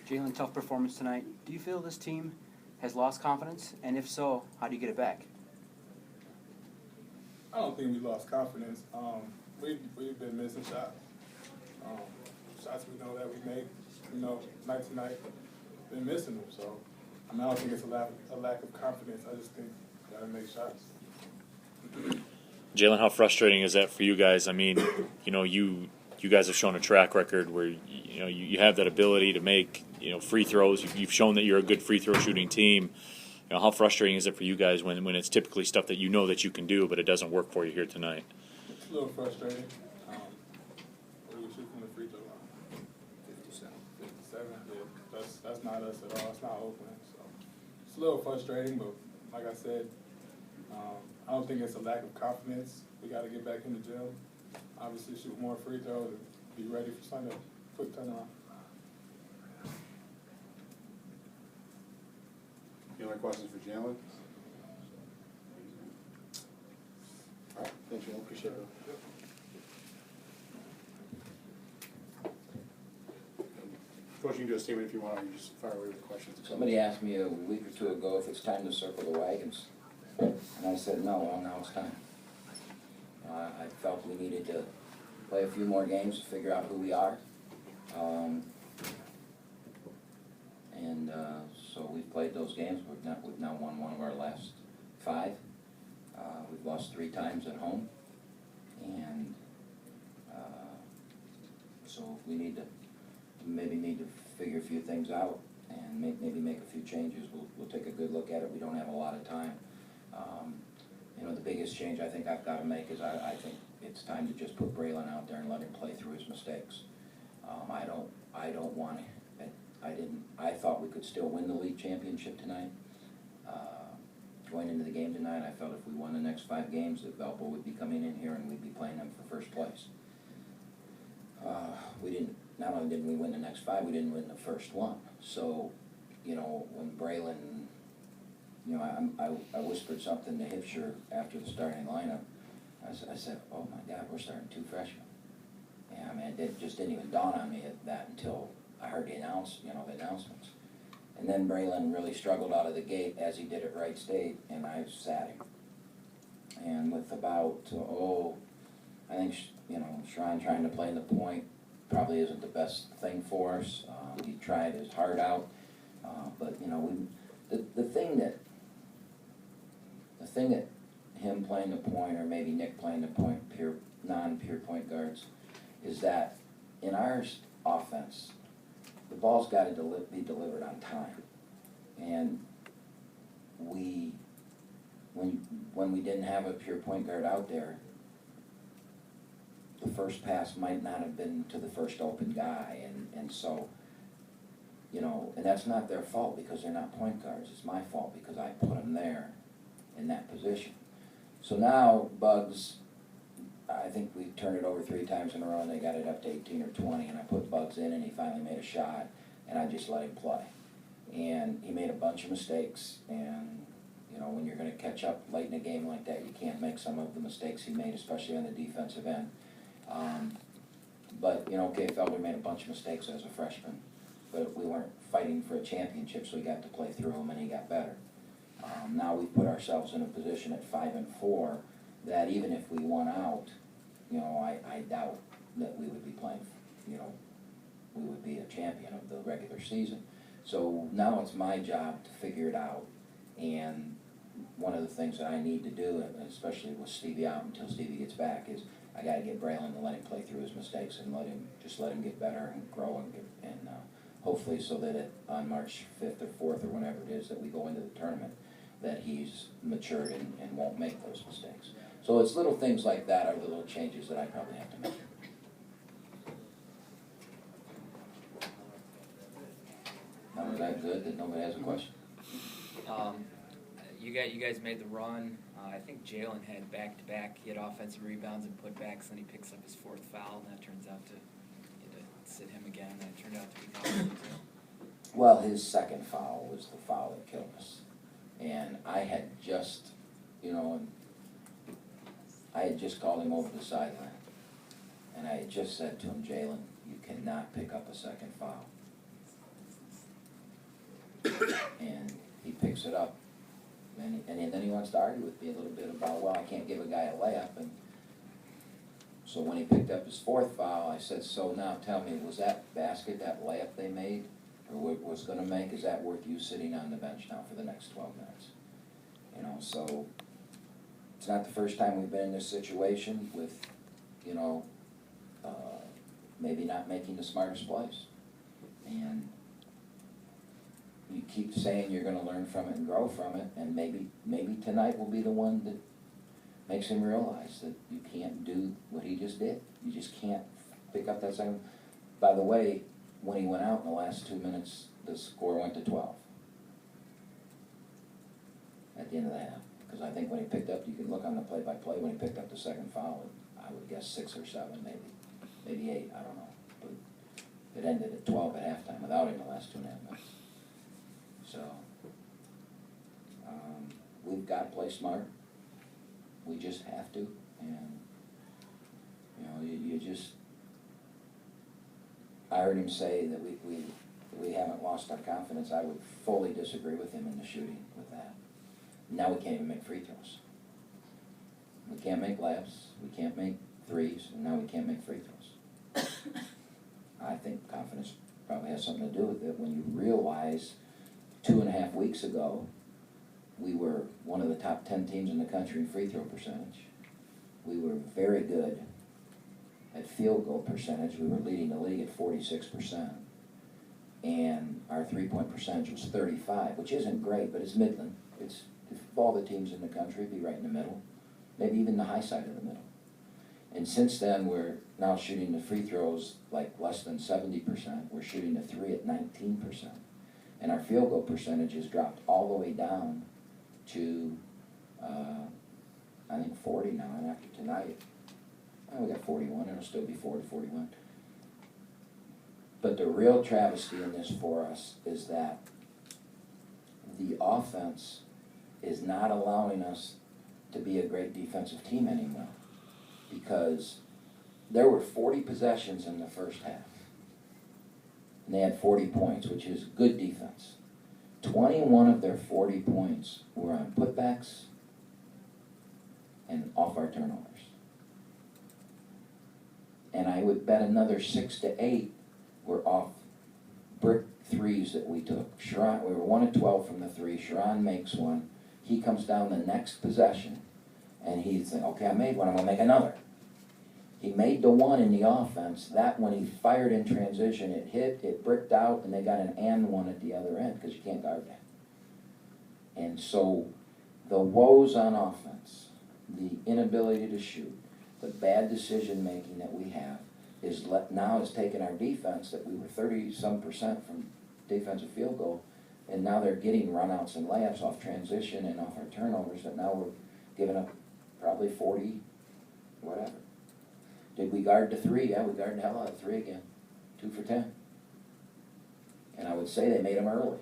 Jalen, tough performance tonight. Do you feel this team has lost confidence? And if so, how do you get it back? I don't think we lost confidence. We've been missing shots. Shots we know that we make, night to night, been missing them. So, I don't think it's a lack of confidence. I just think we gotta make shots. Jalen, how frustrating is that for you guys? I mean, you guys have shown a track record where you have that ability to make free throws. You've shown that you're a good free throw shooting team. How frustrating is it for you guys when it's typically stuff that you know that you can do, but it doesn't work for you here tonight? It's a little frustrating. What do we shoot from the free throw line? 57. 57. Yeah, that's not us at all. It's not Oakland. So it's a little frustrating, but like I said, I don't think it's a lack of confidence. We got to get back in the gym. Obviously, shoot more free throws and be ready for Sunday. Quick turnaround. Any other questions for Jalen? All right, thanks, Jalen. Appreciate it. Coach, you can do a statement if you want, or you just fire away with questions. Somebody asked me a week or two ago if it's time to circle the wagons, and I said no. Well, now it's time. I felt we needed to play a few more games to figure out who we are, and so we've played those games. We've now won one of our last 5. We've lost 3 times at home, and so we need to figure a few things out and maybe make a few changes. We'll take a good look at it. We don't have a lot of time. The biggest change I think I've got to make is I think it's time to just put Braylon out there and let him play through his mistakes. I don't want to. I thought we could still win the league championship tonight. Going into the game tonight, I felt if we won the next 5 games, that Valpo would be coming in here and we'd be playing them for first place. We didn't. Not only didn't we win the next 5, we didn't win the first one. So, when Braylon, I whispered something to Hipsher after the starting lineup. I said, oh my God, we're starting 2 freshmen. Yeah, I mean, it just didn't even dawn on me that until I heard the announcements. And then Braylon really struggled out of the gate as he did at Wright State, and I sat him. And with about, I think, Shrine trying to play in the point probably isn't the best thing for us. He tried his heart out, but the thing that him playing the point, or maybe Nick playing the point, non-pure point guards, is that in our offense, the ball's got to be delivered on time, and when we didn't have a pure point guard out there, the first pass might not have been to the first open guy, and so, and that's not their fault because they're not point guards. It's my fault because I put them there in that position. So now Bugs, I think we turned it over 3 times in a row and they got it up to 18 or 20, and I put Bugs in and he finally made a shot, and I just let him play. And he made a bunch of mistakes, and when you're going to catch up late in a game like that, you can't make some of the mistakes he made, especially on the defensive end. But Gabe Felder made a bunch of mistakes as a freshman, but we weren't fighting for a championship, so he got to play through them and he got better. Now we've put ourselves in a position at 5-4 that even if we won out, I doubt that we would be playing, we would be a champion of the regular season. So now it's my job to figure it out, and one of the things that I need to do, especially with Stevie out until Stevie gets back, is I got to get Braylon to let him play through his mistakes and let him get better and grow and hopefully so that on March 5th or 4th or whenever it is that we go into the tournament, that he's matured and won't make those mistakes. So it's little things like that are the little changes that I probably have to make. Now is that good that nobody has a question? You guys made the run. I think Jalen had back-to-back. He had offensive rebounds and putbacks, and he picks up his 4th foul, and that turns out to sit him again. And it turned out to be foul. Well, his 2nd foul was the foul that killed us. And I had just, I had just called him over the sideline. And I had just said to him, Jalen, you cannot pick up a 2nd foul. And he picks it up, and then he wants to argue with me a little bit about, well, I can't give a guy a layup. And so when he picked up his fourth foul, I said, so now tell me, was that basket, that layup they made, or was going to make, is that worth you sitting on the bench now for the next 12 minutes? You know, so it's not the first time we've been in this situation with, you know, maybe not making the smartest plays. And you keep saying you're going to learn from it and grow from it, and maybe tonight will be the one that makes him realize that you can't do what he just did. You just can't pick up that second. By the way, when he went out in the last 2 minutes, the score went to 12 at the end of the half. Because I think when he picked up, you can look on the play-by-play, when he picked up the second foul, I would guess 6 or 7, maybe 8, I don't know. But it ended at 12 at halftime without him the last 2.5 minutes. So, we've got to play smart. We just have to. And, you know, you just, I heard him say that we haven't lost our confidence. I would fully disagree with him in the shooting with that. Now we can't even make free throws. We can't make layups. We can't make threes. And now we can't make free throws. I think confidence probably has something to do with it when you realize 2.5 weeks ago we were one of the top 10 teams in the country in free throw percentage. We were very good at field goal percentage. We were leading the league at 46%. And our three-point percentage was 35, which isn't great, but it's Midland. It's, if all the teams in the country, it'd be right in the middle, maybe even the high side of the middle. And since then, we're now shooting the free throws like less than 70%. We're shooting the three at 19%. And our field goal percentage has dropped all the way down to, I think, 40 now. And after tonight, we got 41. It'll still be 40, 41. But the real travesty in this for us is that the offense is not allowing us to be a great defensive team anymore, because there were 40 possessions in the first half, and they had 40 points, which is good defense. 21 of their 40 points were on putbacks and off our turnovers. And I would bet another 6 to 8 were off brick threes that we took. Sharon, we were 1 of 12 from the three. Sharon makes one. He comes down the next possession, and he's like, okay, I made one, I'm going to make another. He made the one in the offense. That, when he fired in transition, it hit, it bricked out, and they got an and one at the other end, because you can't guard that. And so the woes on offense, the inability to shoot, the bad decision-making that we have, now has taken our defense, that we were 30-some% from defensive field goal, and now they're getting runouts and layups off transition and off our turnovers, that now we're giving up probably 40, whatever. Did we guard the three? Yeah, we guarded the hell out of three again. 2 for 10. And I would say they made them early.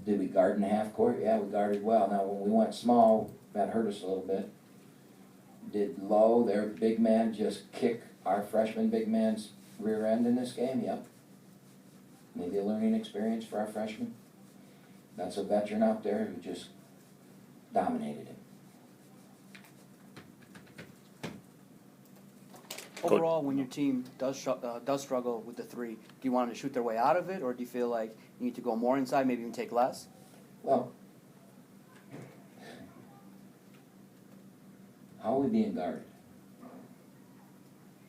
Did we guard in the half court? Yeah, we guarded well. Now, when we went small, that hurt us a little bit. Did Lowe, their big man, just kick our freshman big man's rear end in this game? Yep. Maybe a learning experience for our freshman. That's a veteran out there who just dominated him. Overall, when your team does struggle with the three, do you want them to shoot their way out of it, or do you feel like you need to go more inside, maybe even take less? Well, how are we being guarded?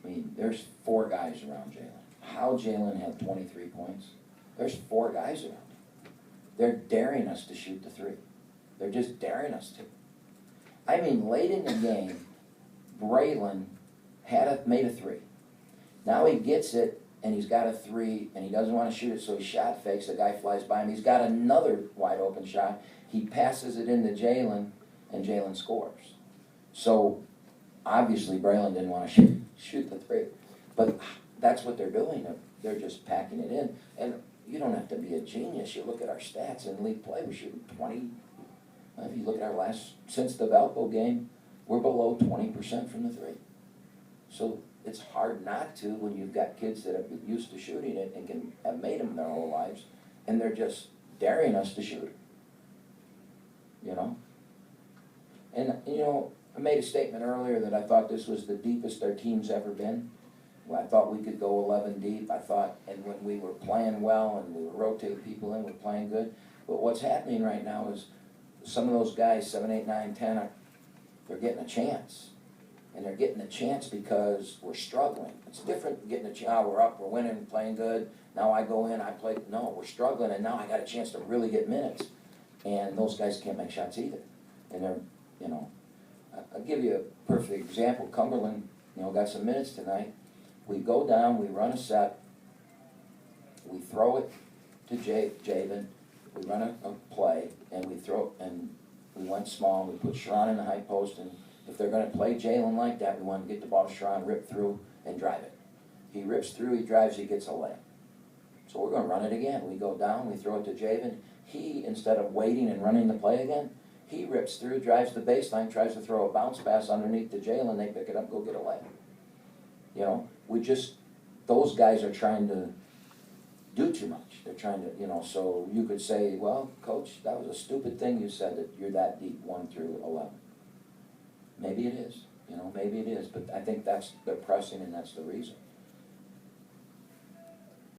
I mean, there's 4 guys around Jalen. How Jalen had 23 points? There's 4 guys around him. They're daring us to shoot the three. They're just daring us to. I mean, late in the game, Braylon made a three. Now he gets it, and he's got a three, and he doesn't want to shoot it, so he shot fakes. The guy flies by him. He's got another wide open shot. He passes it into Jalen, and Jalen scores. So obviously Braylon didn't want to shoot the three, but that's what they're doing. They're just packing it in. And you don't have to be a genius. You look at our stats in league play. We're shooting 20. If you look at our since the Valpo game, we're below 20% from the three. So it's hard not to when you've got kids that have been used to shooting it and have made them their whole lives, and they're just daring us to shoot it. You know? And, you know, I made a statement earlier that I thought this was the deepest our team's ever been. Well, I thought we could go 11 deep. I thought, and when we were playing well and we were rotating people in, we're playing good. But what's happening right now is some of those guys, 7, 8, 9, 10, they're getting a chance. And they're getting a chance because we're struggling. It's different than getting a chance. We're up, we're winning, playing good. Now I go in, I play. No, we're struggling, and now I got a chance to really get minutes. And those guys can't make shots either. And they're, you know, I'll give you a perfect example. Cumberland, you know, got some minutes tonight. We go down, we run a set, we throw it to Javen, we run a play, and we throw, and we went small, and we put Sharon in the high post, and if they're going to play Jalen like that, we want to get the ball to Sharon, rip through, and drive it. He rips through, he drives, he gets a layup. So we're going to run it again. We go down, we throw it to Javen. He, instead of waiting and running the play again, he rips through, drives the baseline, tries to throw a bounce pass underneath to Jalen, they pick it up, go get a layup. You know, those guys are trying to do too much. They're trying to, you know, so you could say, well, coach, that was a stupid thing you said that you're that deep, 1 through 11. Maybe it is, you know, maybe it is, but I think they're pressing and that's the reason.